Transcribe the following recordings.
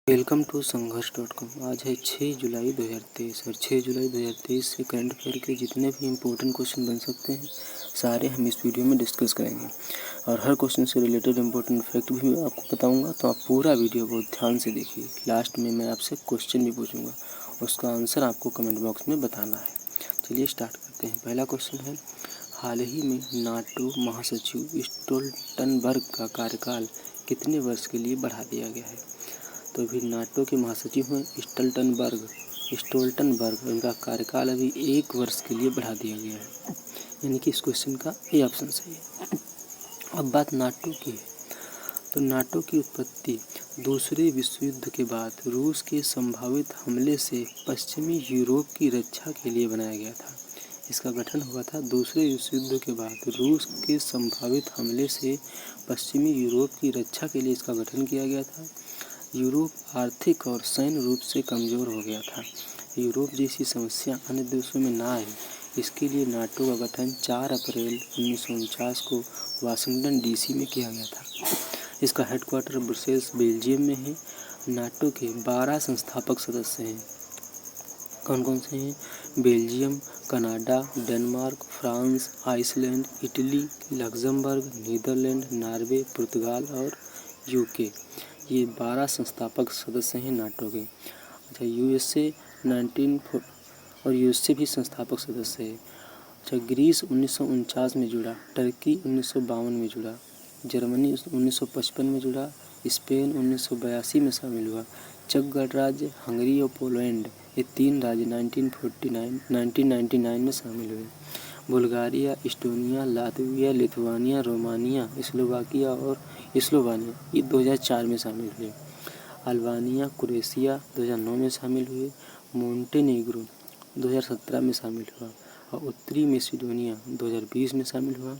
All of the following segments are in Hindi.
Welcome to संघर्ष.com। आज है 6 जुलाई 2023 और 6 जुलाई 2023 से करंट अफेयर के जितने भी इम्पोर्टेंट क्वेश्चन बन सकते हैं सारे हम इस वीडियो में डिस्कस करेंगे और हर क्वेश्चन से रिलेटेड इम्पोर्टेंट फैक्ट भी मैं आपको बताऊंगा। तो आप पूरा वीडियो बहुत ध्यान से देखिए। लास्ट में मैं आपसे क्वेश्चन भी पूछूंगा, उसका आंसर आपको कमेंट बॉक्स में बताना है। चलिए स्टार्ट करते हैं। पहला क्वेश्चन है, हाल ही में नाटो महासचिव स्टोल्टनबर्ग का कार्यकाल कितने वर्ष के लिए बढ़ा दिया गया है? तो अभी नाटो के महासचिव हैं स्टोल्टनबर्ग, इनका कार्यकाल अभी 1 वर्ष के लिए बढ़ा दिया गया है, यानी कि इस क्वेश्चन का ए ऑप्शन सही है। अब बात नाटो की है, तो नाटो की उत्पत्ति दूसरे विश्व युद्ध के बाद रूस के संभावित हमले से पश्चिमी यूरोप की रक्षा के लिए बनाया गया था। इसका गठन हुआ था दूसरे विश्व युद्ध के बाद रूस के संभावित हमले से पश्चिमी यूरोप की रक्षा के लिए इसका गठन किया गया था। यूरोप आर्थिक और सैन्य रूप से कमज़ोर हो गया था। यूरोप जैसी समस्या अन्य देशों में ना आए, इसके लिए नाटो का गठन 4 अप्रैल 1949 को वाशिंगटन डीसी में किया गया था। इसका हेडक्वार्टर ब्रुसेल्स बेल्जियम में है। नाटो के 12 संस्थापक सदस्य हैं। कौन कौन से हैं? Belgium, Canada, Denmark, France, Iceland, Italy, Luxembourg, Netherland, Norway, Portugal और यूके। ये 12 संस्थापक सदस्य हैं नाटो के। अच्छा, यूएसए 19 और यूएसए भी संस्थापक सदस्य है। अच्छा, ग्रीस 1949 में जुड़ा, टर्की 1952 में जुड़ा, जर्मनी 1955 में जुड़ा, स्पेन 1982 में शामिल हुआ, चेक गणराज्य, हंगरी और पोलैंड, ये 3 राज्य 1999 में शामिल हुए। Bulgaria, Estonia, Latvia, Lithuania, Romania, Slovakia और स्लोवानिया ये 2004 में शामिल हुए। अल्बानिया, क्रोएशिया 2009 में शामिल हुए। मोंटेनेग्रो 2017 में शामिल हुआ और उत्तरी मैसेडोनिया 2020 में शामिल हुआ।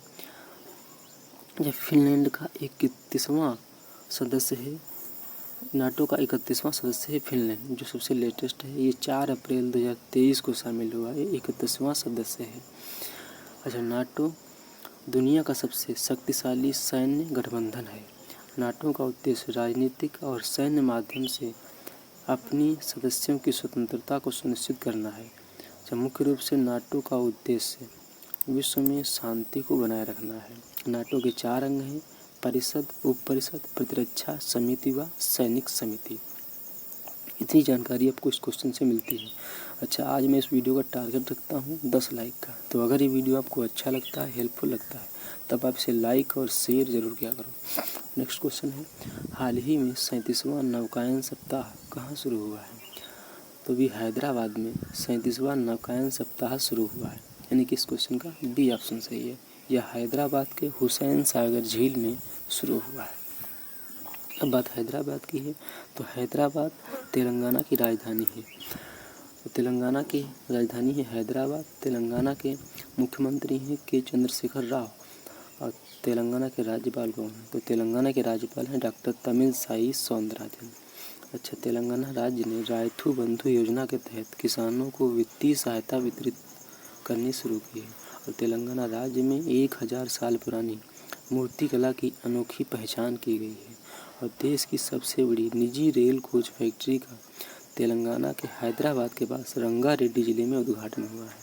यह फिनलैंड का 31वां सदस्य है। नाटो का 31वां सदस्य है फिनलैंड, जो सबसे लेटेस्ट है। ये 4 अप्रैल 2023 को शामिल हुआ है, 31वां सदस्य है। अच्छा, नाटो दुनिया का सबसे शक्तिशाली सैन्य गठबंधन है। नाटो का उद्देश्य राजनीतिक और सैन्य माध्यम से अपनी सदस्यों की स्वतंत्रता को सुनिश्चित करना है। अच्छा, मुख्य रूप से नाटो का उद्देश्य विश्व में शांति को बनाए रखना है। नाटो के 4 अंग हैं: परिषद, उप परिषद, प्रतिरक्षा समिति व सैनिक समिति। इतनी जानकारी आपको इस क्वेश्चन से मिलती है। अच्छा, आज मैं इस वीडियो का टारगेट रखता हूँ 10 लाइक का। तो अगर ये वीडियो आपको अच्छा लगता है, हेल्पफुल लगता है, तब आप इसे लाइक और शेयर जरूर किया करो। नेक्स्ट क्वेश्चन है, हाल ही में 37वां नौकायन सप्ताह कहाँ शुरू हुआ है? तो भी हैदराबाद में 37वां नौकायन सप्ताह शुरू हुआ है, यानी कि इस क्वेश्चन का बी ऑप्शन सही है। यह हैदराबाद के हुसैन सागर झील में शुरू हुआ है। अब बात हैदराबाद की है, तो हैदराबाद तेलंगाना की राजधानी है। तो तेलंगाना की राजधानी है हैदराबाद। तेलंगाना के मुख्यमंत्री हैं के चंद्रशेखर राव और तेलंगाना के राज्यपाल कौन हैं? तो तेलंगाना के राज्यपाल हैं डॉक्टर तमिलसाई सौंदरराजन। अच्छा, तेलंगाना राज्य ने रायथू बंधु योजना के तहत किसानों को वित्तीय सहायता वितरित करनी शुरू की है और तेलंगाना राज्य में 1000 साल पुरानी मूर्तिकला की अनोखी पहचान की गई है और देश की सबसे बड़ी निजी रेल कोच फैक्ट्री का तेलंगाना के हैदराबाद के पास रंगारेड्डी जिले में उद्घाटन हुआ है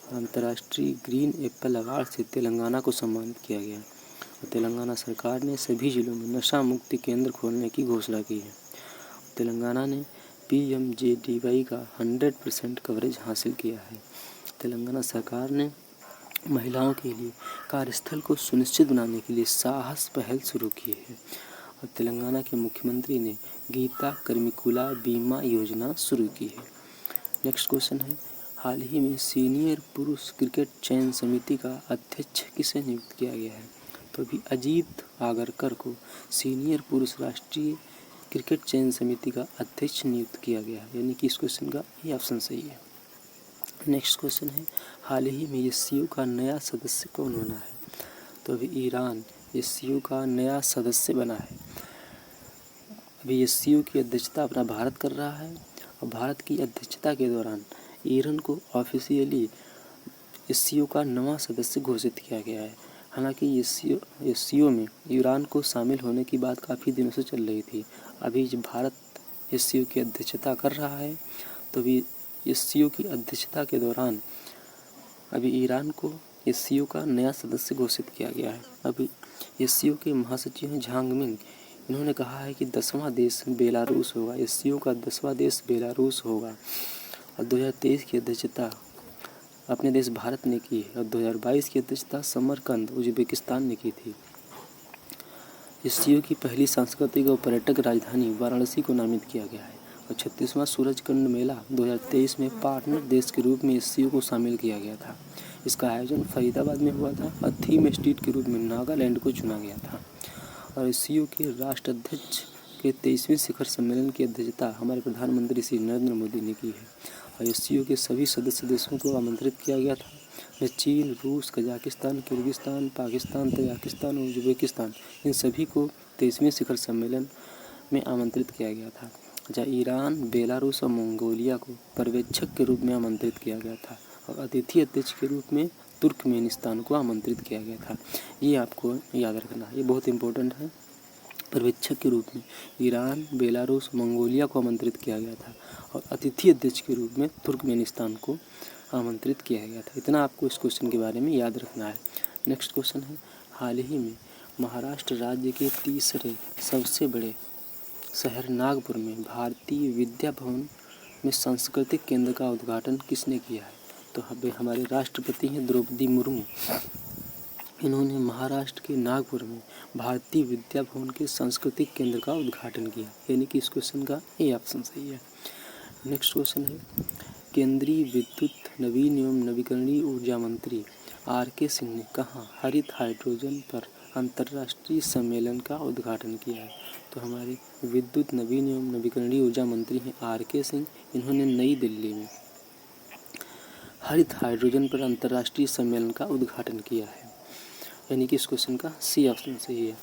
और अंतर्राष्ट्रीय ग्रीन एप्पल अवार्ड से तेलंगाना को सम्मानित किया गया और तेलंगाना सरकार ने सभी जिलों में नशा मुक्ति केंद्र खोलने की घोषणा की है। तेलंगाना ने PMJDY का 100% कवरेज हासिल किया है। तेलंगाना सरकार ने महिलाओं के लिए कार्यस्थल को सुनिश्चित बनाने के लिए साहस पहल शुरू की है और तेलंगाना के मुख्यमंत्री ने गीता कर्मिकुला बीमा योजना शुरू की है। नेक्स्ट क्वेश्चन है, हाल ही में सीनियर पुरुष क्रिकेट चयन समिति का अध्यक्ष किसे नियुक्त किया गया है? तो अभी अजीत आगरकर को सीनियर पुरुष राष्ट्रीय क्रिकेट चयन समिति का अध्यक्ष नियुक्त किया गया है, यानी कि इस क्वेश्चन का ये ऑप्शन सही है। नेक्स्ट क्वेश्चन है, हाल ही में एससीओ का नया सदस्य कौन बना है? तो अभी ईरान एससीओ का नया सदस्य बना है। अभी एससीओ की अध्यक्षता अपना भारत कर रहा है और भारत की अध्यक्षता के दौरान ईरान को ऑफिशियली एससीओ का नवा सदस्य घोषित किया गया है। हालांकि एससीओ में ईरान को शामिल होने की बात काफ़ी दिनों से चल रही थी। अभी भारत SCO की अध्यक्षता कर रहा है। तो अभी SCO की अध्यक्षता के दौरान अभी ईरान को SCO का नया सदस्य घोषित किया गया है। अभी SCO के महासचिव हैं झांग मिंग। इन्होंने कहा है कि 10वां देश बेलारूस होगा, SCO का 10वां देश बेलारूस होगा। और 2023 की अध्यक्षता अपने देश भारत ने की है और 2022 की अध्यक्षता समरकंद उज्बेकिस्तान ने की थी। SCO की पहली सांस्कृतिक और पर्यटक राजधानी वाराणसी को नामित किया गया है। और 36वां सूरजकुंड मेला 2023 में पार्टनर देश के रूप में SCO को शामिल किया गया था। इसका आयोजन फरीदाबाद में हुआ था और थीम स्टेट के रूप में नागालैंड को चुना गया था। और SCO के राष्ट्राध्यक्ष के 23वें शिखर सम्मेलन की अध्यक्षता हमारे प्रधानमंत्री श्री नरेंद्र मोदी ने की है। और SCO के सभी सदस्य देशों को आमंत्रित किया गया था। चीन, रूस, कजाकिस्तान, किर्गिस्तान, पाकिस्तान, तजाकिस्तान और उज्बेकिस्तान, इन सभी को 23वें शिखर सम्मेलन में आमंत्रित किया गया था। ईरान, बेलारूस और मंगोलिया को पर्यवेक्षक के रूप में आमंत्रित किया गया था और अतिथि अध्यक्ष के रूप में तुर्कमेनिस्तान को आमंत्रित किया गया था। ये आपको याद रखना है, ये बहुत इंपॉर्टेंट है। पर्यवेक्षक के रूप में ईरान, बेलारूस, मंगोलिया को आमंत्रित किया गया था और अतिथि अध्यक्ष के रूप में तुर्कमेनिस्तान को आमंत्रित किया गया था। इतना आपको इस क्वेश्चन के बारे में याद रखना है। नेक्स्ट क्वेश्चन है, हाल ही में महाराष्ट्र राज्य के तीसरे सबसे बड़े शहर नागपुर में भारतीय विद्या भवन में सांस्कृतिक केंद्र का उद्घाटन किसने किया है? तो हमारे राष्ट्रपति हैं द्रौपदी मुर्मू। इन्होंने महाराष्ट्र के नागपुर में भारतीय विद्या भवन के सांस्कृतिक केंद्र का उद्घाटन किया, यानी कि इस क्वेश्चन का ए ऑप्शन सही है। नेक्स्ट क्वेश्चन है, केंद्रीय विद्युत नवीन एवं नवीकरणीय ऊर्जा मंत्री RK सिंह ने कहाँ हरित हाइड्रोजन पर अंतर्राष्ट्रीय सम्मेलन का उद्घाटन किया है? तो हमारे विद्युत नवीन एवं नवीकरणीय ऊर्जा मंत्री हैं RK सिंह। इन्होंने नई दिल्ली में हरित हाइड्रोजन पर अंतर्राष्ट्रीय सम्मेलन का उद्घाटन किया है, यानी कि इस क्वेश्चन का सी ऑप्शन सही है।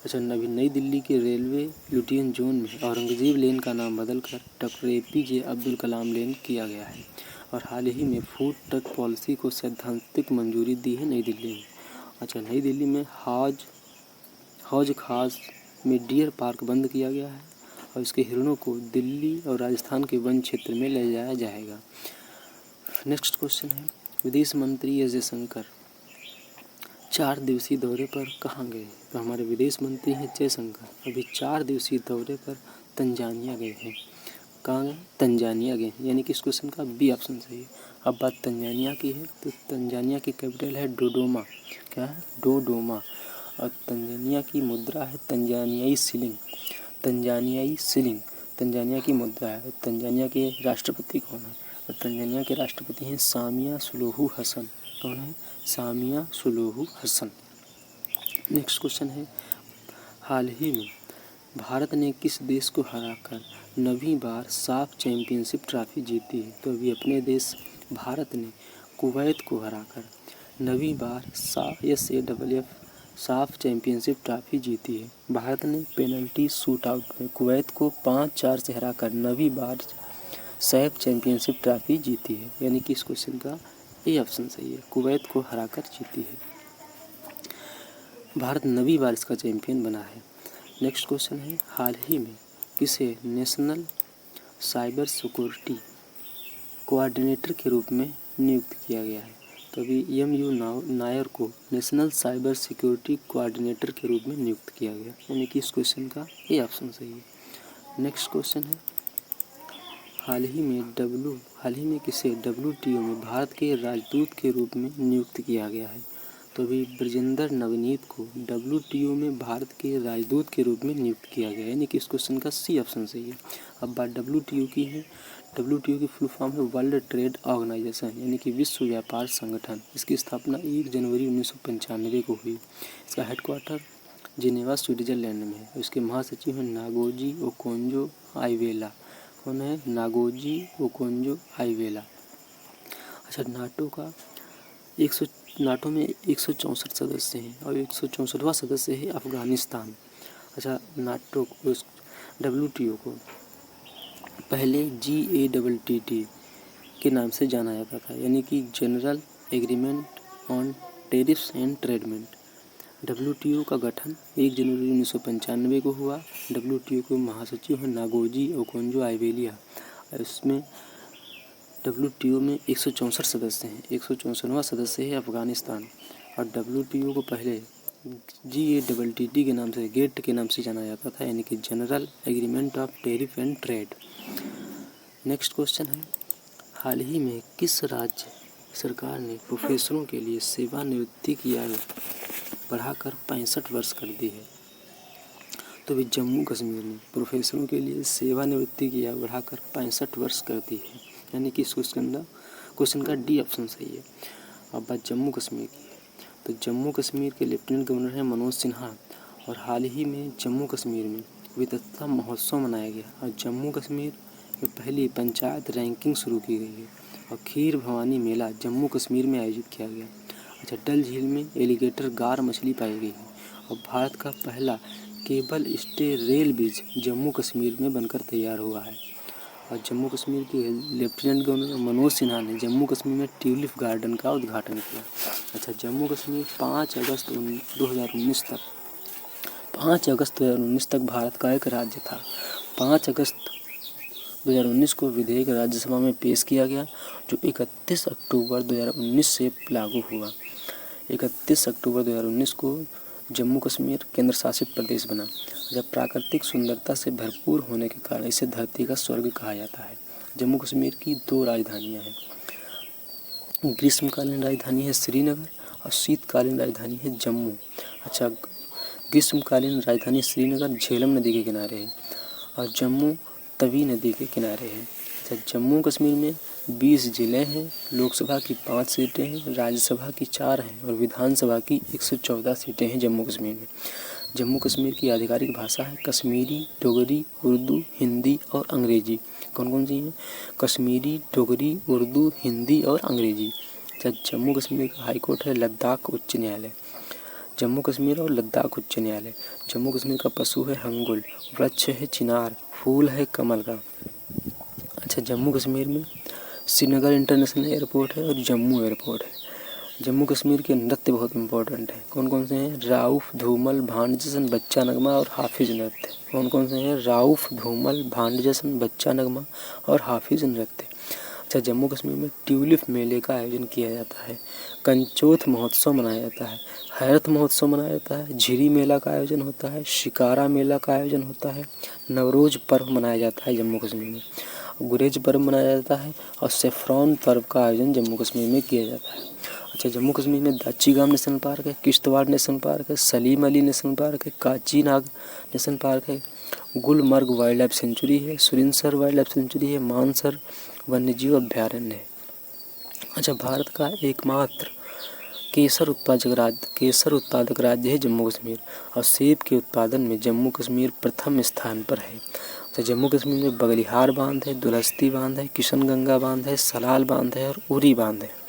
अच्छा, नई दिल्ली के रेलवे लुटियन जोन में औरंगजेब लेन का नाम बदलकर डॉक्टर APJ अब्दुल कलाम लेन किया गया है। और हाल ही में फूड ट्रक पॉलिसी को सैद्धांतिक मंजूरी दी है नई दिल्ली में। अच्छा, नई दिल्ली में हौज खास में डियर पार्क बंद किया गया है और इसके हिरणों को दिल्ली और राजस्थान के वन क्षेत्र में ले जाया जाएगा। नेक्स्ट क्वेश्चन है, विदेश मंत्री एस जयशंकर 4 दिवसीय दौरे पर कहाँ गए? तो हमारे विदेश मंत्री हैं जयशंकर अभी 4 दिवसीय दौरे पर तंजानिया गए हैं। कहाँ गए? तंजानिया गए, यानी कि इस क्वेश्चन का बी ऑप्शन सही है। अब बात तंजानिया की है, तो तंजानिया की कैपिटल है डोडोमा। क्या है? डोडोमा। और तंजानिया की मुद्रा है तंजानियाई शिलिंग। तंजानियाई शिलिंग तंजानिया की मुद्रा है। तंजानिया के राष्ट्रपति कौन है? और तंजानिया के राष्ट्रपति हैं सामिया सुलूहू हसन। कौन है? Samia Suluhu Hassan. Next question है, हाल ही में भारत ने किस देश को हराकर 9वीं बार साफ चैंपियनशिप ट्रॉफी जीती है? तो अभी अपने देश भारत ने कुवैत को हराकर 9वीं बार SAFF साफ चैंपियनशिप ट्रॉफी जीती है। भारत ने पेनल्टी शूट आउट में कुवैत को 5-4 से हराकर 9वीं बार सैफ चैंपियनशिप ट्रॉफी जीती है, यानी कि इस क्वेश्चन का ए ऑप्शन सही है, कुवैत को हराकर जीती है। भारत 9वीं बार इसका चैंपियन बना है। नेक्स्ट क्वेश्चन है, हाल ही में किसे नेशनल साइबर सिक्योरिटी कोऑर्डिनेटर के रूप में नियुक्त किया गया है? तो अभी MU नायर को नेशनल साइबर सिक्योरिटी कोऑर्डिनेटर के रूप में नियुक्त किया गया, यानी कि इस क्वेश्चन का ए ऑप्शन सही है। नेक्स्ट क्वेश्चन है, हाल ही में किसे WTO में भारत के राजदूत के रूप में नियुक्त किया गया है? तो अभी ब्रजेंद्र नवनीत को WTO में भारत के राजदूत के रूप में नियुक्त किया गया है, यानी कि इस क्वेश्चन का सी ऑप्शन सही है। अब बात WTO की है। WTO की फुल फॉर्म है वर्ल्ड ट्रेड ऑर्गेनाइजेशन, यानी कि विश्व व्यापार संगठन। इसकी स्थापना 1 जनवरी 1995 को हुई। इसका हेडक्वार्टर जिनेवा स्विट्जरलैंड में है। इसके महासचिव हैं नागोजी ओकोंजो आइवेला। कौन है? Ngozi Okonjo Iweala. अच्छा, नाटो में 164 सदस्य हैं और 164वां सदस्य है अफगानिस्तान। अच्छा, नाटो को WTO को पहले GATT के नाम से जाना जाता था, यानी कि general agreement on tariffs and ट्रेडमेंट। WTO का गठन 1 जनवरी 1995 को हुआ। WTO के महासचिव हैं नागोजी ओकोंजो-इवेलिया। इसमें WTO में 164 सदस्य हैं। 164वां सदस्य है अफगानिस्तान। और WTO को पहले GATT के नाम से, गेट के नाम से जाना जाता था, यानी कि general agreement of tariff and trade. Next question है, हाल ही में किस राज्य सरकार ने प्रोफेसरों के लिए सेवानिवृत्ति की आयु बढ़ाकर 65 वर्ष कर दी है? तो भी जम्मू कश्मीर ने प्रोफेसरों के लिए सेवानिवृत्ति की आयु बढ़ाकर 65 वर्ष कर दी है, यानी कि इस क्वेश्चन का डी ऑप्शन सही है। अब बात जम्मू कश्मीर की है, तो जम्मू कश्मीर के लेफ्टिनेंट गवर्नर हैं मनोज सिन्हा। और हाल ही में जम्मू कश्मीर में विविधता महोत्सव मनाया गया और जम्मू कश्मीर में पहली पंचायत रैंकिंग शुरू की गई है। और खीर भवानी मेला जम्मू कश्मीर में आयोजित किया गया। अच्छा, डल झील में एलिगेटर गार मछली पाई गई है। और भारत का पहला cable stay rail bridge Jammu Kashmir में बनकर तैयार हुआ है। और जम्मू कश्मीर के लेफ्टिनेंट गवर्नर मनोज सिन्हा ने जम्मू कश्मीर में ट्यूलिप गार्डन का उद्घाटन किया। अच्छा, जम्मू कश्मीर 5 अगस्त 2019 तक भारत का एक राज्य था। 5 अगस्त 2019 को विधेयक राज्यसभा में पेश किया गया, जो 31 अक्टूबर 2019 से लागू हुआ। 31 अक्टूबर 2019 को जम्मू कश्मीर केंद्र शासित प्रदेश बना। जब प्राकृतिक सुंदरता से भरपूर होने के कारण इसे धरती का स्वर्ग कहा जाता है। जम्मू कश्मीर की 2 राजधानियां हैं। ग्रीष्मकालीन राजधानी है श्रीनगर और शीतकालीन राजधानी है जम्मू। अच्छा, ग्रीष्मकालीन राजधानी श्रीनगर झेलम नदी के किनारे है और जम्मू तवी नदी के किनारे है। अच्छा, जम्मू कश्मीर में 20 ज़िले हैं। लोकसभा की 5 सीटें हैं, राज्यसभा की 4 हैं और विधानसभा की 114 सीटें हैं जम्मू कश्मीर में। जम्मू कश्मीर की आधिकारिक भाषा है कश्मीरी, डोगरी, उर्दू, हिंदी और अंग्रेजी। कौन कौन सी हैं? कश्मीरी, डोगरी, उर्दू, हिंदी और अंग्रेजी। अच्छा, जम्मू कश्मीर का हाईकोर्ट है लद्दाख उच्च न्यायालय। जम्मू कश्मीर और लद्दाख उच्च न्यायालय। जम्मू कश्मीर का पशु है हंगुल, वृक्ष है चिनार, फूल है कमल का। अच्छा, जम्मू कश्मीर में श्रीनगर इंटरनेशनल एयरपोर्ट है और जम्मू एयरपोर्ट है। जम्मू कश्मीर के नृत्य बहुत इंपॉर्टेंट हैं। कौन कौन से हैं? राउफ, धूमल, भांड जैसन, बच्चा नगमा और हाफिज नृत्य। कौन कौन से हैं? राउफ, धूमल, भांड जैसन, बच्चा नगमा और हाफिज नृत्य। अच्छा, जम्मू कश्मीर में ट्यूलिप मेले का आयोजन किया जाता है। कंचोथ महोत्सव मनाया जाता है। हैरत महोत्सव मनाया जाता है। झिरी मेला का आयोजन होता है। शिकारा मेला का आयोजन होता है। नवरोज पर्व मनाया जाता है जम्मू कश्मीर में। गुरेज पर्व मनाया जाता है और सेफ्रॉन पर्व का आयोजन जम्मू कश्मीर में किया जाता है। अच्छा, जम्मू कश्मीर में दाचीगाम नेशनल पार्क है, किश्तवाड़ नेशनल पार्क है, सलीम अली नेशनल पार्क है, काची नाग नेशनल पार्क है, गुलमर्ग वाइल्ड लाइफ सेंचुरी है, सुरिनसर वाइल्ड लाइफ सेंचुरी है, मानसर वन्यजीव अभ्यारण्य है। अच्छा, भारत का एकमात्र केसर उत्पादक राज्य है जम्मू कश्मीर और सेब के उत्पादन में जम्मू कश्मीर प्रथम स्थान पर है। तो जम्मू कश्मीर में बगलिहार बांध है, दुलहस्ती बांध है, किशनगंगा बांध है, सलाल बांध है और उरी बांध है।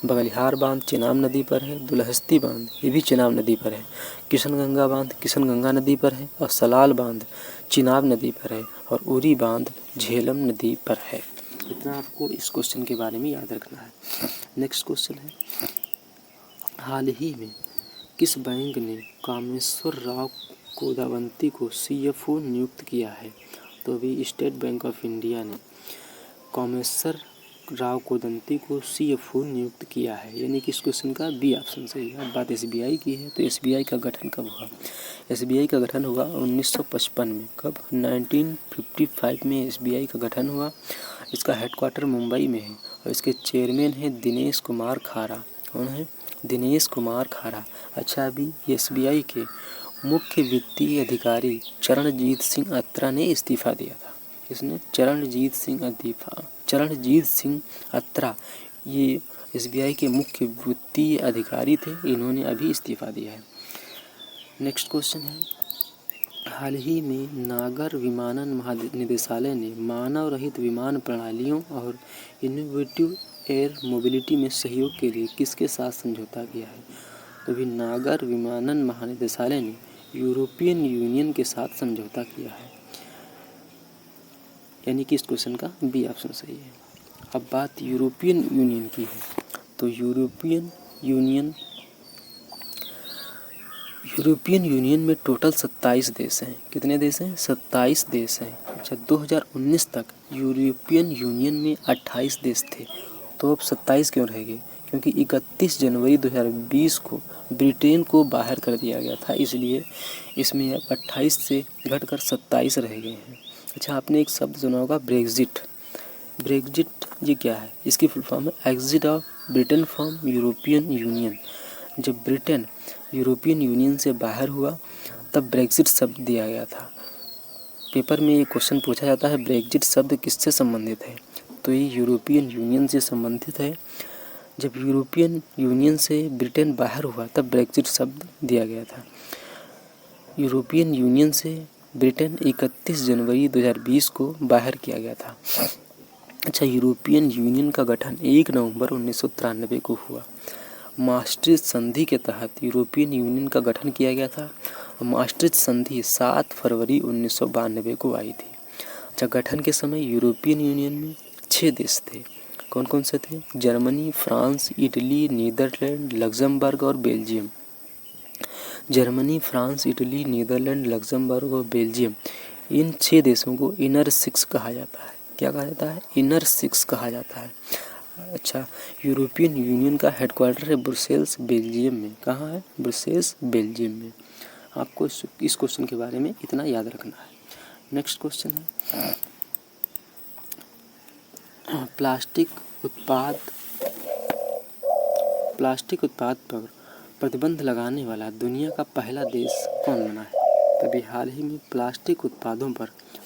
बगलिहार बांध चिनाब नदी पर है, दुलहस्ती बांध ये भी चिनाब नदी पर है, किशनगंगा बांध किशनगंगा नदी पर है और सलाल बांध चिनाब नदी पर है और उरी बांध झेलम नदी पर है। इतना आपको इस क्वेश्चन के बारे में याद रखना है। नेक्स्ट क्वेश्चन है, हाल ही में किस बैंक ने कामेश्वर राव कोदावंती को CFO नियुक्त किया है? तो अभी स्टेट बैंक ऑफ इंडिया ने कामेश्वर राव कोदंती को CFO नियुक्त किया है, यानी कि इस क्वेश्चन का बी ऑप्शन सही है। अब बात SBI की है, तो SBI का गठन कब हुआ? SBI का गठन हुआ 1955 में। कब? 1955 में SBI का गठन हुआ। इसका हेडक्वार्टर मुंबई में है और इसके चेयरमैन हैं दिनेश कुमार खारा। कौन है? दिनेश कुमार खारा। अच्छा, अभी SBI के मुख्य वित्तीय अधिकारी चरणजीत सिंह अत्रा ने इस्तीफा दिया था। किसने? चरणजीत सिंह अत्रा, ये SBI के मुख्य वित्तीय अधिकारी थे, इन्होंने अभी इस्तीफा दिया है। नेक्स्ट क्वेश्चन है, हाल ही में नागर विमानन महानिदेशालय ने मानव रहित विमान प्रणालियों और इनोवेटिव एयर मोबिलिटी में सहयोग के लिए किसके साथ समझौता किया है? तो भी नागर विमानन महानिदेशालय ने यूरोपियन यूनियन के साथ समझौता किया है, यानी कि इस क्वेश्चन का बी ऑप्शन सही है। अब बात यूरोपियन यूनियन की है, तो यूरोपियन यूनियन यूरोपियन यूनियन में टोटल 27 देश हैं। कितने देश हैं? 27 देश हैं। अच्छा, 2019 तक यूरोपियन यूनियन में 28 देश थे, तो अब 27 क्यों रह गए? क्योंकि 31 जनवरी 2020 को ब्रिटेन को बाहर कर दिया गया था, इसलिए इसमें अब 28 से घटकर 27 रह गए हैं। अच्छा, आपने एक शब्द सुना होगा ब्रेग्जिट। ब्रेग्जिट ये क्या है? इसकी फुल फॉर्म है exit of Britain from European union. जब ब्रिटेन यूरोपियन यूनियन से बाहर हुआ तब ब्रेग्जिट शब्द दिया गया था। पेपर में ये क्वेश्चन पूछा जाता है, ब्रेग्जिट शब्द किससे संबंधित है? तो ये यूरोपियन यूनियन से संबंधित है। जब यूरोपियन यूनियन से ब्रिटेन बाहर हुआ तब ब्रेग्जिट शब्द दिया गया था। यूरोपियन यूनियन से ब्रिटेन 31 जनवरी 2020 को बाहर किया गया था। अच्छा, यूरोपियन यूनियन का गठन 1 नवंबर 1993 को हुआ। maastricht संधि के तहत यूरोपियन यूनियन का गठन किया गया था। maastricht संधि 7 फरवरी 1992 को आई थी। अच्छा, गठन के समय यूरोपियन यूनियन में 6 देश थे। कौन कौन से थे? Germany, France, Italy, Netherland, Luxembourg और Belgium. Germany, France, Italy, Netherland, Luxembourg और बेल्जियम, इन 6 देशों को इनर सिक्स कहा जाता है। क्या कहा जाता है? इनर सिक्स कहा जाता है। अच्छा, यूरोपियन यूनियन का हेडक्वार्टर है ब्रुसेल्स, बेल्जियम में। कहाँ है? ब्रुसेल्स, बेल्जियम में। आपको इस क्वेश्चन के बारे में इतना याद रखना है। नेक्स्ट क्वेश्चन है, प्लास्टिक उत्पाद पर प्रतिबंध लगाने वाला दुनिया का पहला देश कौन बना है? तभी हाल ही में प्लास्टिक उत्पादों पर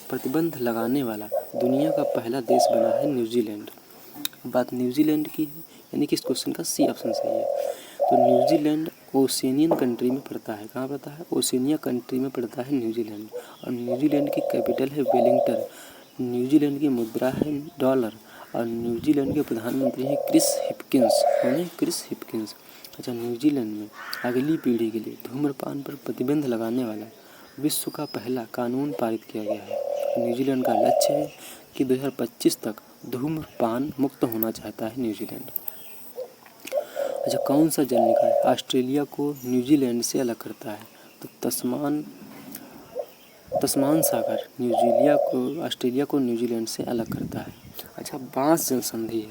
प्रतिबंध लगाने वाला दुनिया का पहला देश बना है न्यूजीलैंड। बात न्यूजीलैंड की है, यानी कि इस क्वेश्चन का सी ऑप्शन सही है। तो न्यूजीलैंड ओशिनियन कंट्री में पड़ता है। कहाँ पड़ता है? ओशिनिया कंट्री में पड़ता है न्यूजीलैंड। और न्यूजीलैंड की कैपिटल है वेलिंगटन। न्यूजीलैंड की मुद्रा है डॉलर। और न्यूजीलैंड के प्रधानमंत्री हैं क्रिस हिपकिंस। कौन है? Chris Hipkins. अच्छा, न्यूजीलैंड में अगली पीढ़ी के लिए धूम्रपान पर प्रतिबंध लगाने वाला विश्व का पहला कानून पारित किया गया है। न्यूजीलैंड का लक्ष्य है कि 2025 तक धूम्रपान मुक्त होना चाहता है न्यूजीलैंड। अच्छा, कौन सा जल निकाय ऑस्ट्रेलिया को न्यूजीलैंड से अलग करता है? तो तस्मान सागर ऑस्ट्रेलिया को न्यूजीलैंड से अलग करता है। अच्छा, बांस जल संधि है।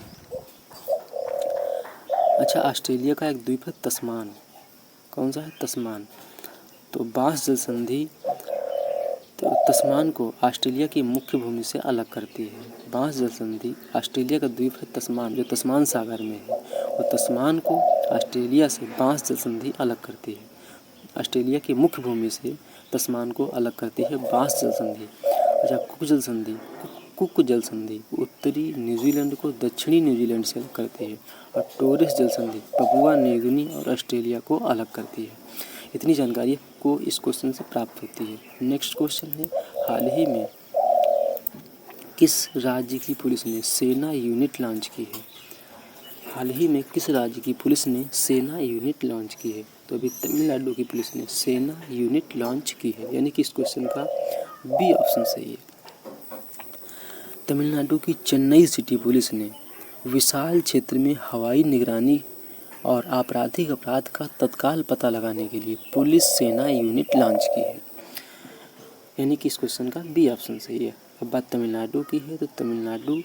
अच्छा, ऑस्ट्रेलिया का एक द्वीप है तस्मान। कौन सा है? तस्मान। तो बांस जल संधि तो तस्मान को ऑस्ट्रेलिया की मुख्य भूमि से अलग करती है। बांस जल संधि ऑस्ट्रेलिया का द्वीप है तस्मान, जो तस्मान सागर में है, और तस्मान को ऑस्ट्रेलिया से बांस जल संधि अलग करती है। ऑस्ट्रेलिया की मुख्य भूमि से तस्मान को अलग करती है बांस जल संधि। अच्छा, कुक जल संधि उत्तरी न्यूजीलैंड को दक्षिणी न्यूजीलैंड से अलग करती है। और टोरेस जल संधि पपुआ न्यूगिनी और ऑस्ट्रेलिया को अलग करती है। इतनी जानकारी को इस क्वेश्चन से प्राप्त होती है। नेक्स्ट क्वेश्चन है, हाल ही में किस राज्य की पुलिस ने सेना यूनिट लॉन्च की है? हाल ही में किस राज्य की पुलिस ने सेना यूनिट लॉन्च की है? तो अभी तमिलनाडु की पुलिस ने सेना यूनिट लॉन्च की है, यानी कि इस क्वेश्चन का बी ऑप्शन सही है। तमिलनाडु की चेन्नई सिटी पुलिस ने विशाल क्षेत्र में हवाई निगरानी और आपराधिक अपराध का तत्काल पता लगाने के लिए पुलिस सेना यूनिट लॉन्च की है, यानी कि इस क्वेश्चन का बी ऑप्शन सही है। अब बात तमिलनाडु की है, तो तमिलनाडु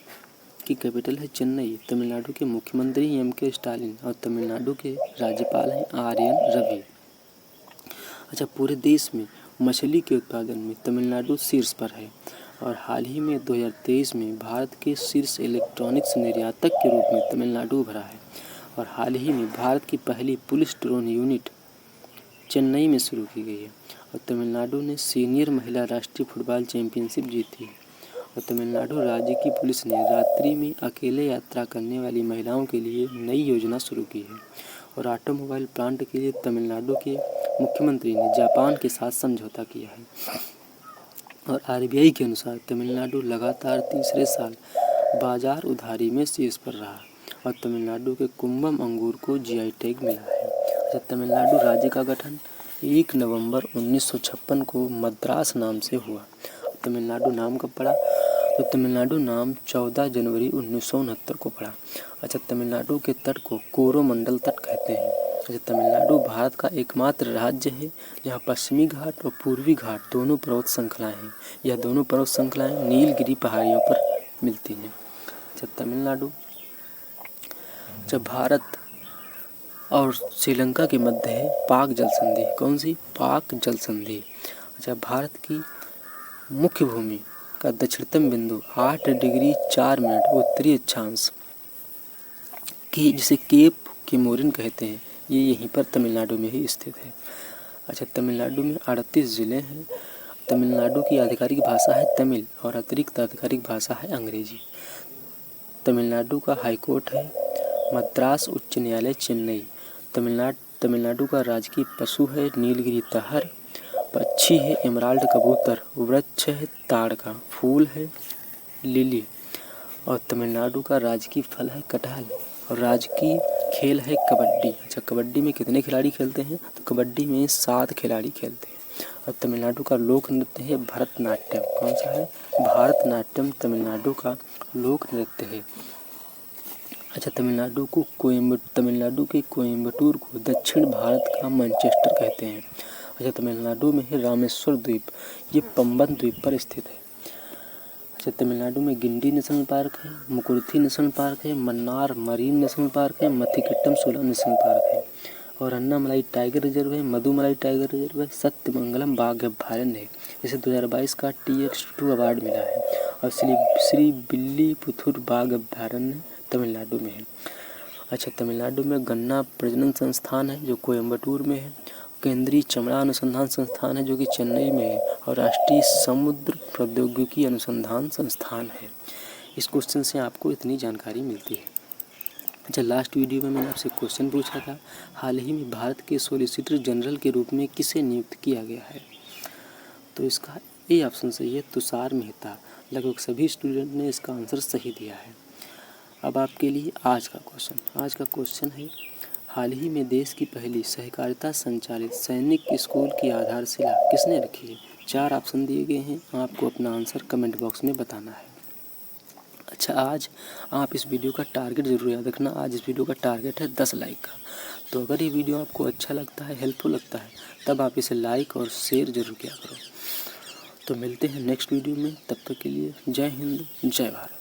की कैपिटल है चेन्नई। तमिलनाडु के मुख्यमंत्री एम.के. स्टालिन और तमिलनाडु के राज्यपाल हैं आर.एन. रवि। अच्छा, पूरे देश में मछली के उत्पादन में तमिलनाडु शीर्ष पर है और हाल ही में 2023 में भारत के शीर्ष इलेक्ट्रॉनिक्स निर्यातक के रूप में तमिलनाडु उभरा है। और हाल ही में भारत की पहली पुलिस ड्रोन यूनिट चेन्नई में शुरू की गई है। और तमिलनाडु ने सीनियर महिला राष्ट्रीय फुटबॉल चैंपियनशिप जीती है। और तमिलनाडु राज्य की पुलिस ने रात्रि में अकेले यात्रा करने वाली महिलाओं के लिए नई योजना शुरू की है। और ऑटोमोबाइल प्लांट के लिए तमिलनाडु के मुख्यमंत्री ने जापान के साथ समझौता किया है। और आरबीआई के अनुसार तमिलनाडु लगातार तीसरे साल बाजार उधारी में शीर्ष पर रहा। और तमिलनाडु के कुंभम अंगूर को जीआई टैग मिला है। जब तमिलनाडु राज्य का गठन 1 नवंबर 1956 को मद्रास नाम से हुआ। तमिलनाडु नाम कब पड़ा? तो तमिलनाडु नाम 14 जनवरी 1969 को पड़ा। अच्छा, तमिलनाडु के तट को कोरोमंडल तट कहते हैं। अच्छा, तमिलनाडु भारत का एकमात्र राज्य है जहाँ पश्चिमी घाट और पूर्वी घाट दोनों पर्वत श्रृंखलाएँ हैं। यह दोनों पर्वत श्रृंखलाएँ नीलगिरी पहाड़ियों पर मिलती हैं। अच्छा, तमिलनाडु अच्छा भारत और श्रीलंका के मध्य है पाक जल संधि। कौन सी? पाक जल संधि। अच्छा, भारत की मुख्य भूमि का दक्षिणतम बिंदु 8 डिग्री 4 मिनट उत्तरी अक्षांश की जिसे केप केमोरिन कहते हैं, ये यहीं पर तमिलनाडु में ही स्थित है। अच्छा, तमिलनाडु में 38 ज़िले हैं। तमिलनाडु की आधिकारिक भाषा है तमिल और अतिरिक्त आधिकारिक भाषा है अंग्रेजी। तमिलनाडु का हाईकोर्ट है मद्रास उच्च न्यायालय चेन्नई। तमिलनाडु का राजकीय पशु है नीलगिरी तहर, पक्षी है एमराल्ड कबूतर, वृक्ष है ताड़ का, फूल है लिली और तमिलनाडु का राजकीय फल है कटहल और राजकीय खेल है कबड्डी। अच्छा, कबड्डी में कितने खिलाड़ी खेलते हैं? तो कबड्डी में 7 खिलाड़ी खेलते हैं। और तमिलनाडु का लोक नृत्य है भरतनाट्यम। कौन सा है? भारतनाट्यम तमिलनाडु का लोक नृत्य है। अच्छा, तमिलनाडु के कोयम्बटूर को दक्षिण भारत का मैनचेस्टर कहते हैं। अच्छा, तमिलनाडु में है रामेश्वर द्वीप, ये पंबन द्वीप पर स्थित है। अच्छा, तमिलनाडु में गिंडी नेशनल पार्क है, मुकुर्थी नेशनल पार्क है, मन्नार मरीन नेशनल पार्क है, मथिकट्टम सोलम नेशनल पार्क है और अन्नामलाई टाइगर रिजर्व है, मधुमलाई टाइगर रिजर्व है, सत्यमंगलम बाघ अभयारण्य है। इसे 2022 का TX2 अवार्ड मिला है और श्री विल्लीपुथुर बाघ अभयारण्य तमिलनाडु में है। अच्छा, तमिलनाडु में गन्ना प्रजनन संस्थान है जो कोयम्बटूर में है, केंद्रीय चमड़ा अनुसंधान संस्थान है जो कि चेन्नई में है और राष्ट्रीय समुद्र प्रौद्योगिकी अनुसंधान संस्थान है। इस क्वेश्चन से आपको इतनी जानकारी मिलती है। अच्छा, लास्ट वीडियो में मैंने आपसे क्वेश्चन पूछा था, हाल ही में भारत के सॉलिसिटर जनरल के रूप में किसे नियुक्त किया गया है? तो इसका ए ऑप्शन सही है, तुषार मेहता। लगभग सभी स्टूडेंट ने इसका आंसर सही दिया है। अब आपके लिए आज का क्वेश्चन है, हाल ही में देश की पहली सहकारिता संचालित सैनिक स्कूल की आधारशिला किसने रखी है? 4 ऑप्शन दिए गए हैं, आपको अपना आंसर कमेंट बॉक्स में बताना है। अच्छा, आज आप इस वीडियो का टारगेट ज़रूर याद रखना। आज इस वीडियो का टारगेट है 10 लाइक का। तो अगर ये वीडियो आपको अच्छा लगता है, हेल्पफुल लगता है, तब आप इसे लाइक और शेयर ज़रूर किया करो। तो मिलते हैं नेक्स्ट वीडियो में, तब तक के लिए जय हिंद जय भारत।